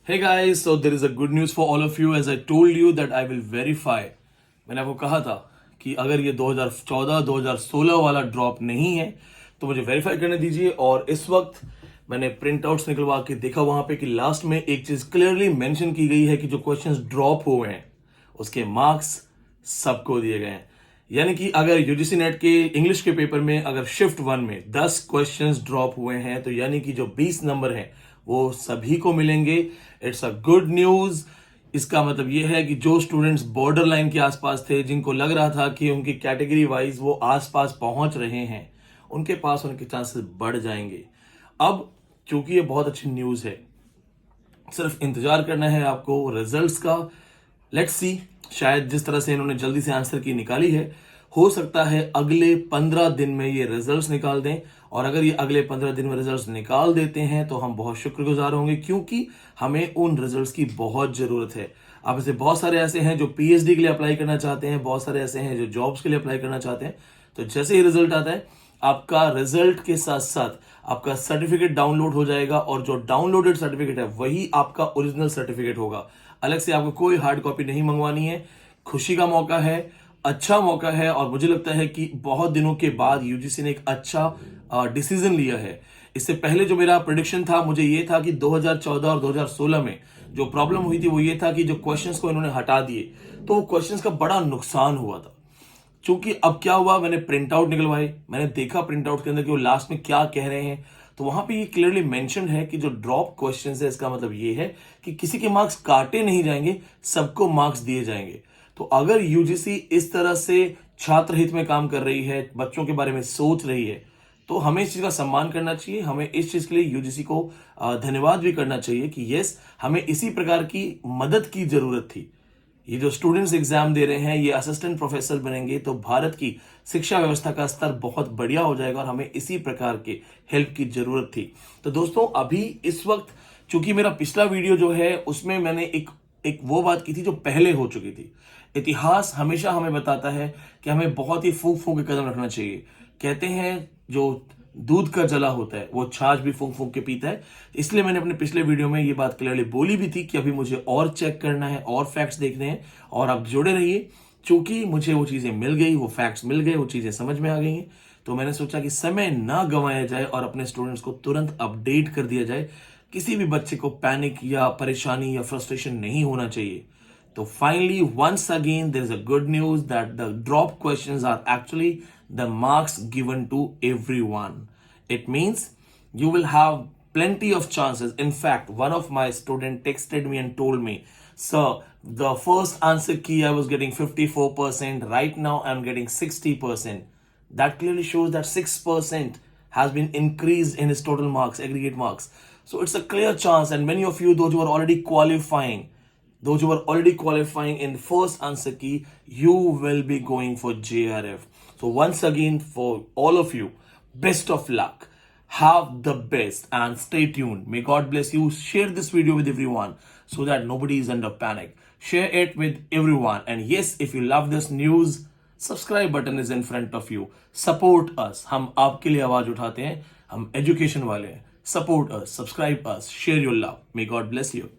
Hey guys, so there is a good news for all of you. As I told you that I will verify. मैंने आपको कहा था कि अगर ये 2014-2016 वाला ड्रॉप नहीं है तो मुझे वेरीफाई करने दीजिए। और इस वक्त मैंने प्रिंट आउट्स निकलवा के देखा वहां पे कि लास्ट में एक चीज क्लियरली मेंशन की गई है कि जो क्वेश्चंस ड्रॉप हुए हैं उसके मार्क्स सबको दिए गए हैं। यानी कि अगर यूजीसी नेट के इंग्लिश के पेपर में अगर शिफ्ट 1 में 10 क्वेश्चंस ड्रॉप हुए हैं तो यानी कि जो 20 नंबर हैं वो सभी को मिलेंगे। It's a good news. इसका मतलब ये है कि जो स्टूडेंट्स बॉर्डर लाइन के आसपास थे, जिनको लग रहा था कि उनकी कैटेगरी वाइज वो आसपास पहुंच रहे हैं, उनके पास होने के चांसेस बढ़ जाएंगे। अब चूंकि ये बहुत अच्छी न्यूज है, सिर्फ इंतजार करना है आपको रिजल्ट्स का। लेट्स सी, शायद जिस तरह से इन्होंने जल्दी से आंसर की निकाली है, हो सकता है अगले 15 दिन में ये रिजल्ट्स निकाल दें। और अगर ये अगले 15 दिन में रिजल्ट्स निकाल देते हैं तो हम बहुत शुक्रगुजार होंगे, क्योंकि हमें उन रिजल्ट्स की बहुत जरूरत है। अब ऐसे बहुत सारे ऐसे हैं जो पीएचडी के लिए अप्लाई करना चाहते हैं, बहुत सारे ऐसे हैं जो जॉब्स के लिए अप्लाई करना चाहते हैं। तो जैसे ही रिजल्ट आता है, आपका रिजल्ट के साथ साथ आपका सर्टिफिकेट डाउनलोड हो जाएगा, और जो डाउनलोडेड सर्टिफिकेट है वही आपका ओरिजिनल सर्टिफिकेट होगा। अलग से आपको कोई हार्ड कॉपी नहीं मंगवानी है। खुशी का मौका है, अच्छा मौका है, और मुझे लगता है कि बहुत दिनों के बाद यूजीसी ने एक अच्छा डिसीजन लिया है। इससे पहले जो मेरा प्रेडिक्शन था, मुझे ये था कि 2014 और 2016 में जो प्रॉब्लम हुई थी वो ये था कि जो क्वेश्चंस को इन्होंने हटा दिए तो वो क्वेश्चंस का बड़ा नुकसान हुआ था। चूंकि अब क्या हुआ, मैंने प्रिंट आउट निकलवाए, मैंने देखा प्रिंट आउट के अंदर कि वो लास्ट में क्या कह रहे हैं। तो वहां पे ये क्लियरली मेंशन है कि जो ड्रॉप क्वेश्चंस है, इसका मतलब ये है कि किसी के मार्क्स काटे नहीं जाएंगे, सबको मार्क्स दिए जाएंगे। तो अगर यूजीसी इस तरह से छात्र हित में काम कर रही है, बच्चों के बारे में सोच रही है, तो हमें इस चीज का सम्मान करना चाहिए। हमें इस चीज के लिए यूजीसी को धन्यवाद भी करना चाहिए कि यस, हमें इसी प्रकार की मदद की जरूरत थी। ये जो स्टूडेंट्स एग्जाम दे रहे हैं, ये असिस्टेंट प्रोफेसर बनेंगे तो भारत की शिक्षा व्यवस्था का स्तर बहुत बढ़िया हो जाएगा, और हमें इसी प्रकार के हेल्प की जरूरत थी। तो दोस्तों, अभी इस वक्त चूंकि मेरा पिछला वीडियो जो है उसमें मैंने एक वो बात की थी जो पहले हो चुकी थी। इतिहास हमेशा हमें बताता है कि हमें बहुत ही फूंक फूंक के कदम रखना चाहिए। कहते हैं जो दूध का जला होता है वो छाछ भी फूंक फूंक के पीता है। इसलिए मैंने अपने पिछले वीडियो में ये बात क्लियरली बोली भी थी कि अभी मुझे और चेक करना है, और फैक्ट्स देखने हैं, और आप जुड़े रहिए। चूंकि मुझे वो चीजें मिल गई, वो फैक्ट्स मिल गए, वो चीजें समझ में आ गई हैं, तो मैंने सोचा कि समय ना गंवाया जाए और अपने स्टूडेंट्स को तुरंत अपडेट कर दिया जाए। किसी भी बच्चे को पैनिक या परेशानी या फ्रस्ट्रेशन नहीं होना चाहिए। So finally, once again, there is a good news that the drop questions are actually the marks given to everyone. It means you will have plenty of chances. In fact, one of my student texted me and told me, "Sir, the first answer key I was getting 54%. Right now, I'm getting 60%." That clearly shows that 6% has been increased in his total marks, aggregate marks. So it's a clear chance, and many of you, those who are already qualifying, in first answer key, you will be going for JRF. So once again, for all of you, best of luck. Have the best and stay tuned. May God bless you. Share this video with everyone so that nobody is under panic. Share it with everyone. And yes, if you love this news, subscribe button is in front of you. Support us. हम आपके लिए आवाज उठाते हैं, हम education वाले हैं। Support us, subscribe us, share your love. May God bless you.